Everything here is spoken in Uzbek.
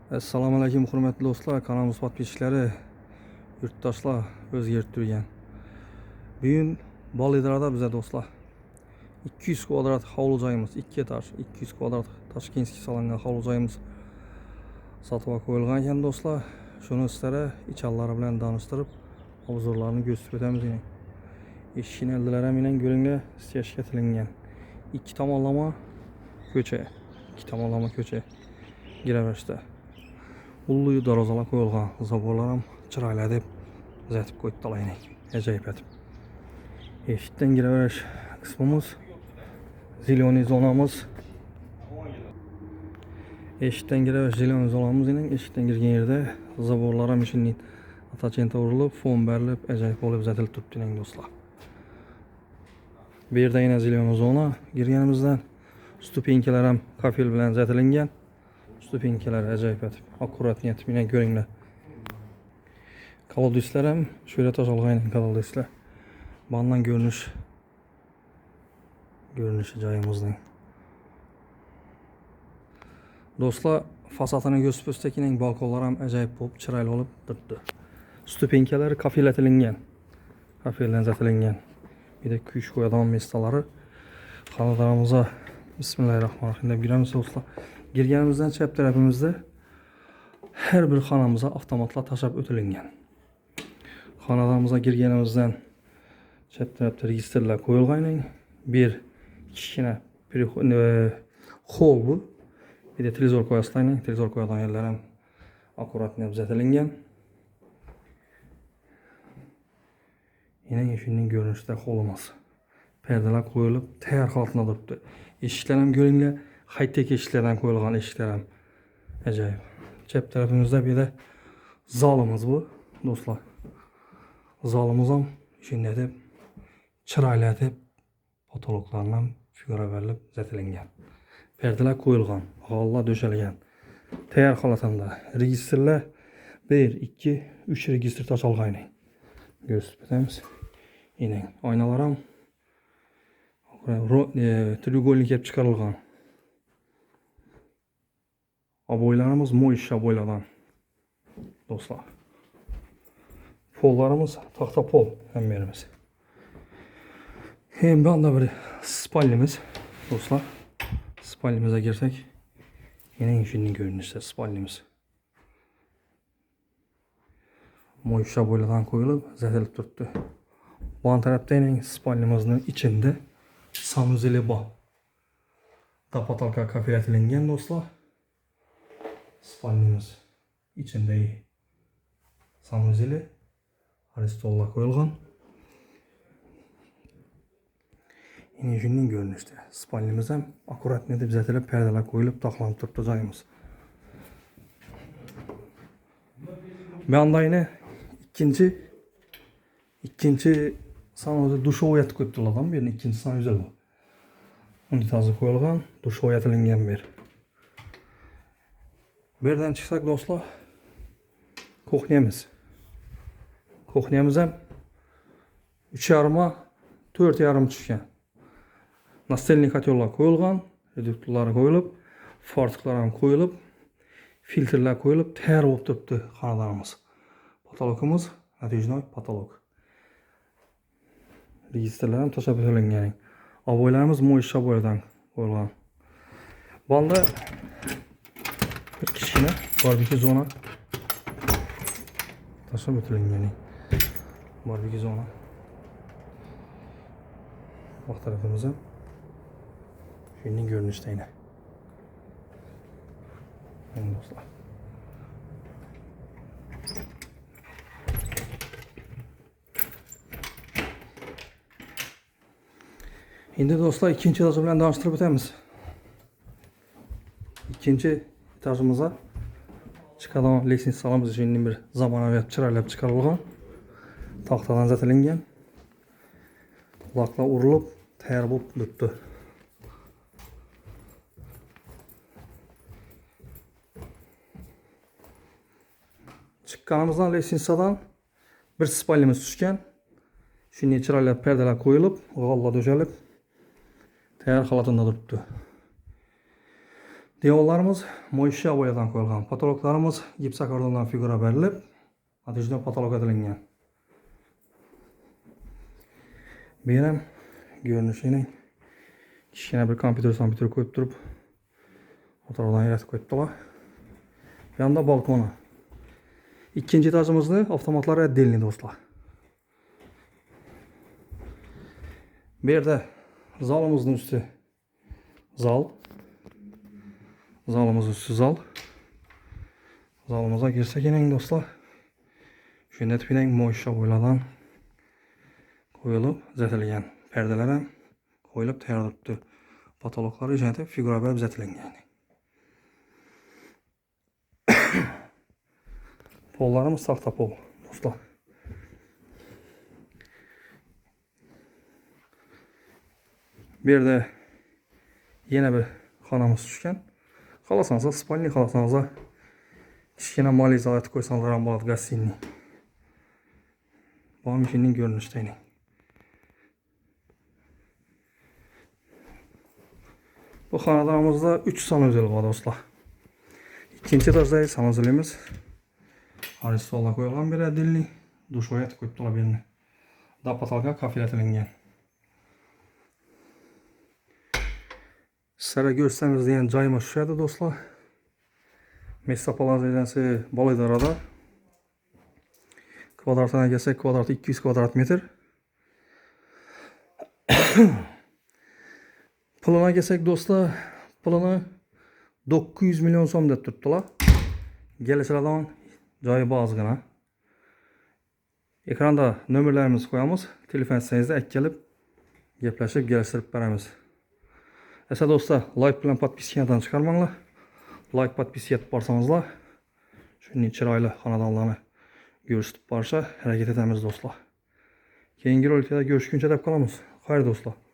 Assalomu alaykum hurmatli do'stlar, kanalimiz podpисchiklari, yurtdoshlar, o'zgarib turgan. Bugun Bolidarada bizda do'stlar 200 kvadrat hovli joyimiz, 2 etaj, 200 kvadrat Tashkentskiy solingan hovli joyimiz sotuvga qo'yilgan ekan do'stlar. Shuni sizlarga ichanlari bilan tanishtirib, obzorlarini ko'rsatib o'tamiz. Eshikni ildilari bilan ko'ringlar, stechka tilingan. Ikki tomonlama ko'cha. Giraverishda Ulluyu darvozalar qo'yilgan, zaborlar ham chiroyli deb uzatib qo'ydilar. Ajoyib etib. Eshikdan kiraverish qismimiz, ziloniy zonamiz. Eshikdan kiraverish ziloniy zonamiz ekan. Eshikdan kirgan yerda zaborlar ham ishning atachenta urilib, fon berilib, ajoyib bo'lib uzatilib turibdi do'stlar. Bu yerda yana ziloniy zona girganimizdan stupenkalar ham kafel bilan uzatilgan. Stupenkalar ajoyib etib, akkuratniyat bilan ko'ringlar. Kolodeslar ham şöyle to'shalgan kolodeslar. Bundan görünüşü joyimizning. Do'stlar, fasadini ko'rsatsak, balkonlar ham ajoyib bo'lib, chiroyli bo'lib turibdi. Stupenkalar kafelatilgan. Kafeldan uzatilgan. Bir de kuyish qo'yadigan mestalari. Xonadonimizga bismillahirrohmanirrohim deb giramiz do'stlar. Girganimizdan chap tarafimizda her bir xonamizga avtomatlar tashab o'tilgan. Xonadonimizga girganimizdan chap tarafda registrlar qo'yilgan. Bir kichkina hol bu. Bir de televizor qo'yasizlar. Televizor qo'yadigan yerlar ham akkuratni uzatilgan. Yine shunning görünüşdə holimiz. Perdeler qo'yilib, tayyor holatda turibdi. Eshiklar ham ko'ringlar. High-tech eshiklardan qo'yilgan eshiklar ham ajoyib. Chap tarafimizda bir de zalimiz bu do'stlar. Zalimiz ham shunday deb chiroyli deb potoloklardan figura berilib uzatilgan. Perdeler qo'yilgan, g'alla döşelgan. Tayyor holatda. Registrlar 1, 2, 3 registr tashilgan. Gösterib o'tamiz. Yine aynalar ham treугольник yapıp çıkarılgan. Aboylarımız moish aboylardan do'stlar. Pollarımız tahta pol hemmerimiz. Hem bir anda bir spalnimiz do'stlar. Spalnimize girsek yine şunun görünüşü spalnimiz. Moish aboylardan koyulup uzatilib turibdi. Bu tarafta yine spalnimizin içinde sanuzeli bor. Tapatalka kafelatilgan do'stlar. Spalnimiz içinde sanuzeli aristolla qo'yilgan. Yine shunning görünüşte. Spalnimiz ham akkurat deb uzatilib, perdelar qo'yilib, taqlanib turibdi joyimiz. Bu anda yine ikinci sanuzeli dushovoy yatib qo'yibdilar adam. Bir ikinci sanuzeli bu. Unitazi qo'yilgan, dushovoy yatilgan bir. Bu yerdan chiqsak do'stlar, kuxnyamiz. Kuxnyamiz ham 3,5 4,5 tushgan. Nastelnik kotellar qo'yilgan, reduktorlar qo'yilib, fartiklar ham qo'yilib, filtrlar qo'yilib, tayyor bo'lib turibdi xonadonimiz. Patologimiz natijnoy patolog. Registrlar ham tashab o'tilgan. Aboylarimiz moish aboylardan qo'yilgan. Bunda bir kichkina barbekü zona tashab o'tilgan. Barbekü zona. Bu tarafımıza şunun görünüşte yine. Dostlar. Şimdi dostlar ikinci etajı bilen tanıştırıp ötemiz. İkinci etajımıza çıkadan leksins salımız için bir zamanaviyat çıraylıp çıkarılgan. Tahtadan uzatilgan. Kulaklar urulup tayyor bo'lib turibdi. Chiqqanimizdan lesinsadan bir spalnimiz tushgan. Shunday chiroyli perdelar qo'yilib, g'alla döşelib, tayyor holatda turibdi. Devorlarımız moyishya boyadan qo'yilgan. Patologlarimiz gipsokardondan figura berilib, natijada patolog edilingan. Bu ham görünüşüning kichkina bir kompyuter qo'yib turib, o'tirg'dan yaratib qo'yibdilar. Bu yanda balkoni. İkinci etajımızda avtomatlar отдельный do'stlar. Bu yerda zalımızın üstü zal. Zalımızın üstü zal. Zalımıza girsek yine dostlar. Şu netpinen moyishya boyladan qo'yilib, zatilgan. Perdeler ham qo'yilib tayyorlanibdi. Patologlar ijodi figura berib zatilgan. Pollarımız taxta pol dostlar. Bir de yine bir xonamiz tushgan. Xalasanızda spalni, xalasanızda kichkina mali zalat qo'ysanlar ham bo'ladi, gostinniy. Bu mashinaning görünüşdeyni. Bu xonadonimizda 3 sanuzel var dostlar. İkinci etajdagi sanuzelimiz aristolla qo'yilgan bir adilli dush oyatib qo'yibdilar birini. Dapatalga kafilatilgan. Sizlarga görseniz degan joyimiz shu edi dostlar. Mestopolamiyasi Bolidarada. Kvadratına gelsek kvadratı 200 kvadrat metr. Puluna gelsek dostlar, pulunu 900 milyon so'm deb turibdilar. Kelishadigan joyi ozgina. Ekranda nömerlerimizni qo'yamiz. Telefon etsangizda kelib gaplashib, kelishtirib beramiz. Esa dostlar, like bilan podpiskadan chiqarmanglar. Like podpiska etib borsangizlar, shunday chiroyli xonadonlarni görüşüp barışa hareket edemiz dostlar. Keyingi roliklarda görüşkünce deb qolamiz. Xayr dostlar.